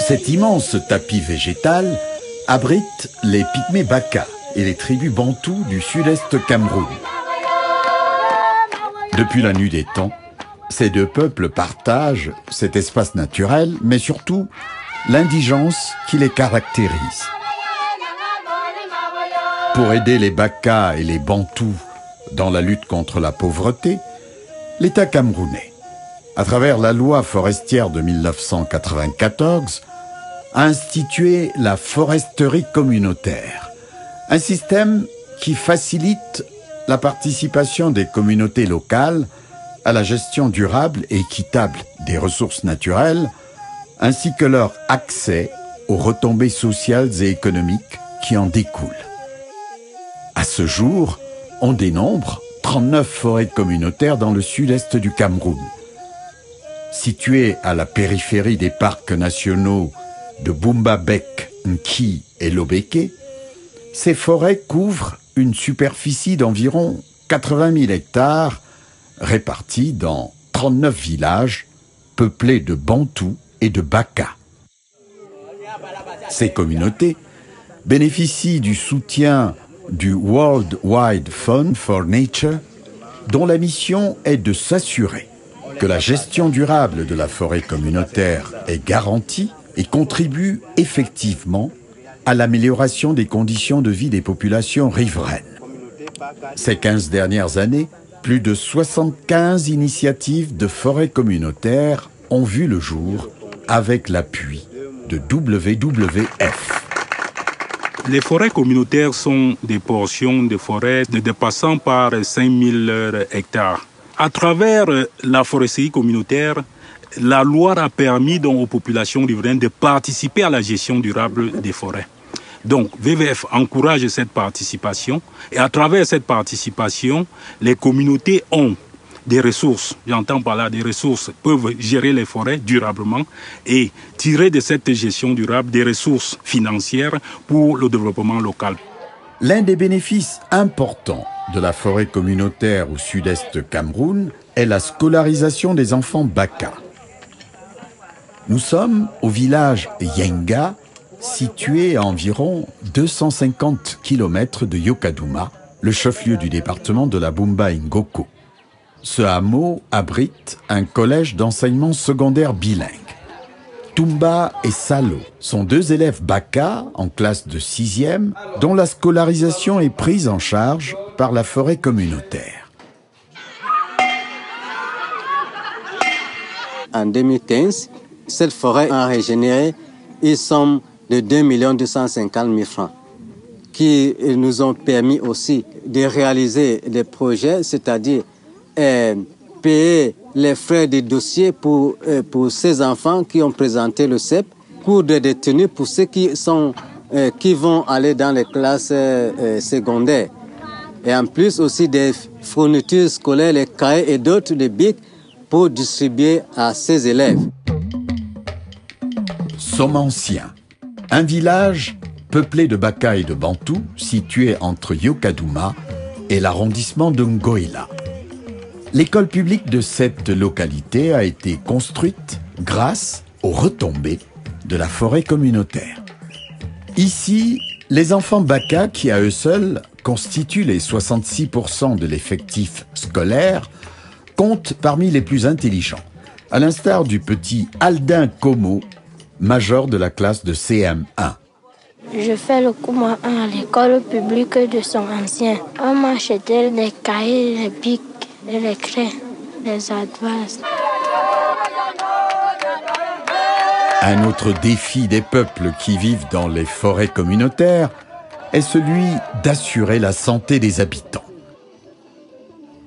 Cet immense tapis végétal abrite les pygmées Baka et les tribus bantoues du sud-est Cameroun. Depuis la nuit des temps, ces deux peuples partagent cet espace naturel, mais surtout l'indigence qui les caractérise. Pour aider les Baka et les Bantous dans la lutte contre la pauvreté, l'État camerounais, à travers la loi forestière de 1994, a institué la foresterie communautaire, un système qui facilite la participation des communautés locales à la gestion durable et équitable des ressources naturelles, ainsi que leur accès aux retombées sociales et économiques qui en découlent. À ce jour, on dénombre 39 forêts communautaires dans le sud-est du Cameroun. Situées à la périphérie des parcs nationaux de Bumba-Bek, Nki et Lobeke, ces forêts couvrent une superficie d'environ 80 000 hectares répartis dans 39 villages peuplés de Bantous et de Baka. Ces communautés bénéficient du soutien du World Wide Fund for Nature, dont la mission est de s'assurer que la gestion durable de la forêt communautaire est garantie et contribue effectivement à l'amélioration des conditions de vie des populations riveraines. Ces 15 dernières années, plus de 75 initiatives de forêts communautaires ont vu le jour avec l'appui de WWF. Les forêts communautaires sont des portions de forêts dépassant par 5000 hectares. À travers la foresterie communautaire, la loi a permis donc aux populations riveraines de participer à la gestion durable des forêts. Donc, WWF encourage cette participation et à travers cette participation, les communautés ont des ressources, j'entends par là des ressources, peuvent gérer les forêts durablement et tirer de cette gestion durable des ressources financières pour le développement local. L'un des bénéfices importants de la forêt communautaire au sud-est Cameroun est la scolarisation des enfants Baka. Nous sommes au village Yenga, situé à environ 250 km de Yokadouma, le chef-lieu du département de la Bumba-Ngoko. Ce hameau abrite un collège d'enseignement secondaire bilingue. Tumba et Salo sont deux élèves Baka en classe de 6e, dont la scolarisation est prise en charge par la forêt communautaire. En 2015, cette forêt a régénéré une somme de 2 250 000 francs qui nous ont permis aussi de réaliser des projets, c'est-à-dire payer les frais de dossier pour ces enfants qui ont présenté le CEP, cours de détenus pour ceux qui vont aller dans les classes secondaires. Et en plus aussi des fournitures scolaires, les cahiers et d'autres, des bics pour distribuer à ces élèves. Somme-Ancien, un village peuplé de Baka et de Bantous situé entre Yokadouma et l'arrondissement de Ngoïla. L'école publique de cette localité a été construite grâce aux retombées de la forêt communautaire. Ici, les enfants Baka, qui à eux seuls constituent les 66% de l'effectif scolaire, comptent parmi les plus intelligents, à l'instar du petit Aldin Komo, major de la classe de CM1. Je fais le cours 1 à l'école publique de Somme-Ancien. On m'a acheté des cahiers, des bics, des craies, des advaces. Un autre défi des peuples qui vivent dans les forêts communautaires est celui d'assurer la santé des habitants.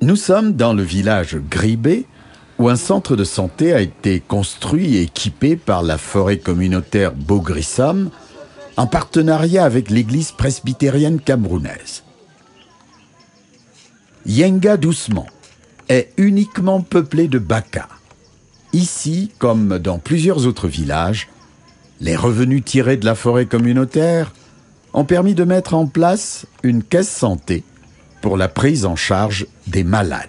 Nous sommes dans le village Gribé, où un centre de santé a été construit et équipé par la forêt communautaire Bogrissam, en partenariat avec l'église presbytérienne camerounaise. Yenga Doucement est uniquement peuplé de Baka. Ici, comme dans plusieurs autres villages, les revenus tirés de la forêt communautaire ont permis de mettre en place une caisse santé pour la prise en charge des malades.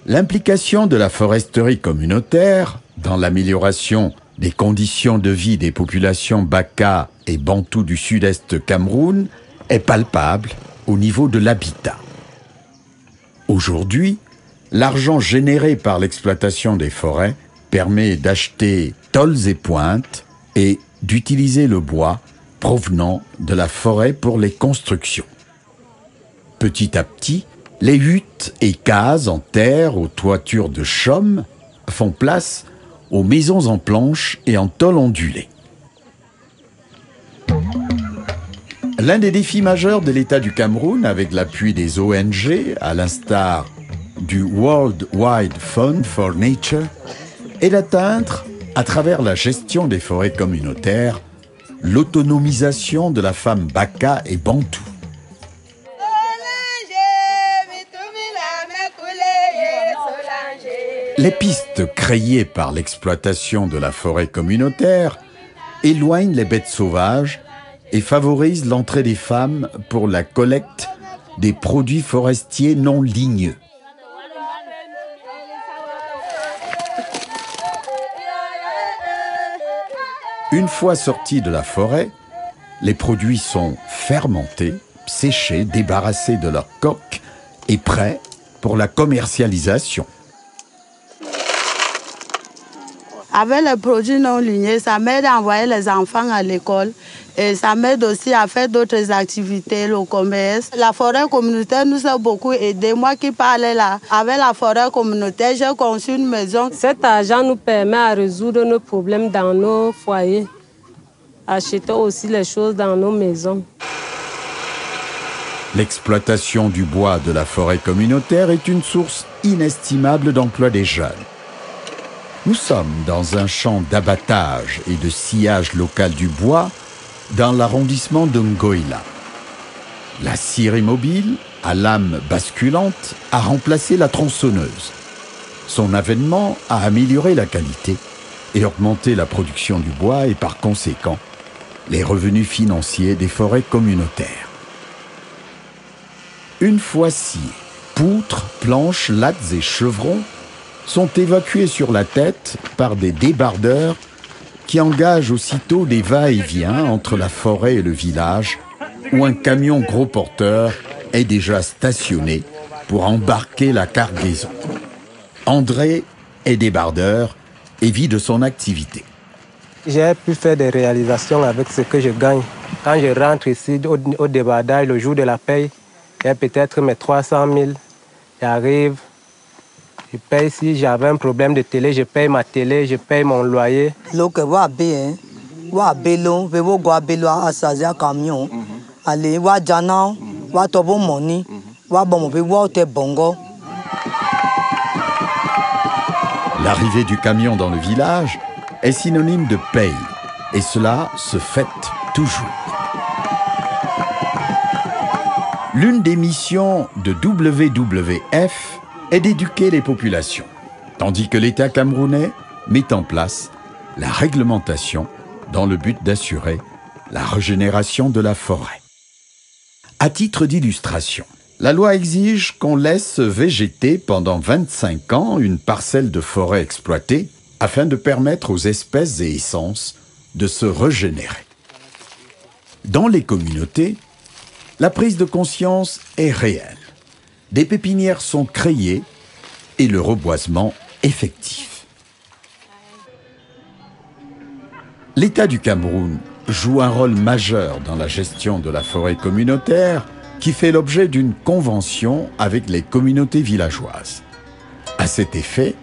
L'implication de la foresterie communautaire dans l'amélioration des conditions de vie des populations Baka et Bantou du sud-est Cameroun est palpable au niveau de l'habitat. Aujourd'hui, l'argent généré par l'exploitation des forêts permet d'acheter tôles et pointes et d'utiliser le bois provenant de la forêt pour les constructions. Petit à petit, les huttes et cases en terre aux toitures de chaume font place aux maisons en planches et en tôle ondulée. L'un des défis majeurs de l'État du Cameroun, avec l'appui des ONG, à l'instar du World Wide Fund for Nature, est d'atteindre, à travers la gestion des forêts communautaires, l'autonomisation de la femme Baka et Bantou. Les pistes créées par l'exploitation de la forêt communautaire éloignent les bêtes sauvages et favorisent l'entrée des femmes pour la collecte des produits forestiers non ligneux. Une fois sortis de la forêt, les produits sont fermentés, séchés, débarrassés de leur coque et prêts pour la commercialisation. Avec les produits non lignés, ça m'aide à envoyer les enfants à l'école et ça m'aide aussi à faire d'autres activités, le commerce. La forêt communautaire nous a beaucoup aidés. Moi qui parlais là, avec la forêt communautaire, j'ai conçu une maison. Cet argent nous permet à résoudre nos problèmes dans nos foyers, acheter aussi les choses dans nos maisons. L'exploitation du bois de la forêt communautaire est une source inestimable d'emploi des jeunes. Nous sommes dans un champ d'abattage et de sciage local du bois dans l'arrondissement de Ngoïla. La scierie mobile, à lame basculante, a remplacé la tronçonneuse. Son avènement a amélioré la qualité et augmenté la production du bois et par conséquent les revenus financiers des forêts communautaires. Une fois sciés, poutres, planches, lattes et chevrons sont évacués sur la tête par des débardeurs qui engagent aussitôt des va-et-vient entre la forêt et le village où un camion gros porteur est déjà stationné pour embarquer la cargaison. André est débardeur et vit de son activité. J'ai pu faire des réalisations avec ce que je gagne. Quand je rentre ici au débardage le jour de la paye, j'ai peut-être mes 300 000. J'arrive. Je paye si j'avais un problème de télé, je paye ma télé, je paye mon loyer. L'arrivée du camion dans le village est synonyme de paye, et cela se fête toujours. L'une des missions de WWF est d'éduquer les populations, tandis que l'État camerounais met en place la réglementation dans le but d'assurer la régénération de la forêt. À titre d'illustration, la loi exige qu'on laisse végéter pendant 25 ans une parcelle de forêt exploitée afin de permettre aux espèces et essences de se régénérer. Dans les communautés, la prise de conscience est réelle. Des pépinières sont créées et le reboisement effectif. L'État du Cameroun joue un rôle majeur dans la gestion de la forêt communautaire qui fait l'objet d'une convention avec les communautés villageoises. À cet effet,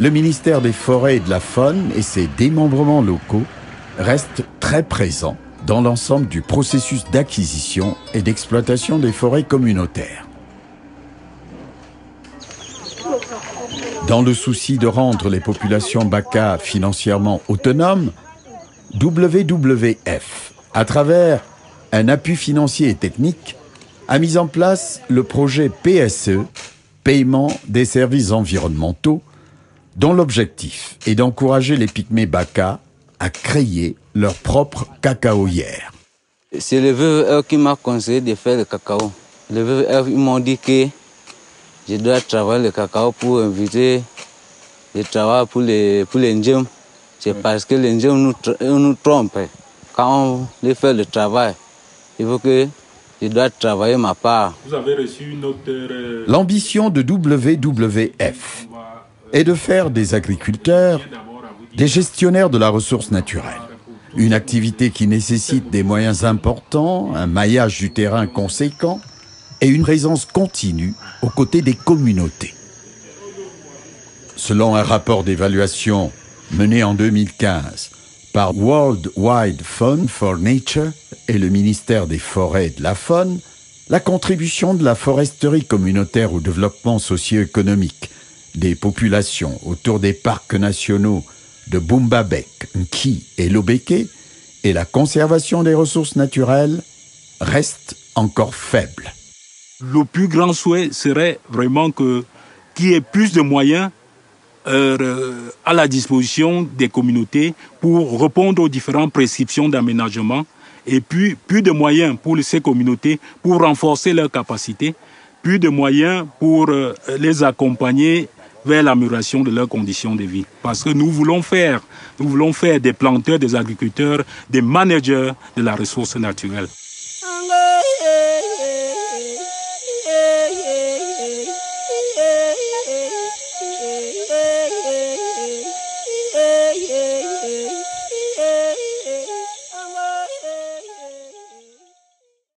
le ministère des Forêts et de la Faune et ses démembrements locaux restent très présents dans l'ensemble du processus d'acquisition et d'exploitation des forêts communautaires. Dans le souci de rendre les populations Baka financièrement autonomes, WWF, à travers un appui financier et technique, a mis en place le projet PSE, Paiement des services environnementaux, dont l'objectif est d'encourager les pygmées Baka à créer leur propre cacaoyère. C'est le VVR qui m'a conseillé de faire le cacao. Le VVR, ils m'ont dit que je dois travailler le cacao pour inviter le travail pour les Ndjem. C'est parce que les Ndjem nous trompent. Quand on les fait le travail, il faut que je dois travailler ma part. Vous avez reçu notre... L'ambition de WWF est de faire des agriculteurs des gestionnaires de la ressource naturelle. Une activité qui nécessite des moyens importants, un maillage du terrain conséquent et une présence continue aux côtés des communautés. Selon un rapport d'évaluation mené en 2015 par World Wide Fund for Nature et le ministère des Forêts et de la Faune, la contribution de la foresterie communautaire au développement socio-économique des populations autour des parcs nationaux de Bumbabek, Nki et Lobeke et la conservation des ressources naturelles reste encore faible. Le plus grand souhait serait vraiment qu'il y ait plus de moyens à la disposition des communautés pour répondre aux différentes prescriptions d'aménagement et puis plus de moyens pour ces communautés pour renforcer leurs capacités, plus de moyens pour les accompagner vers l'amélioration de leurs conditions de vie. Parce que nous voulons faire des planteurs, des agriculteurs, des managers de la ressource naturelle.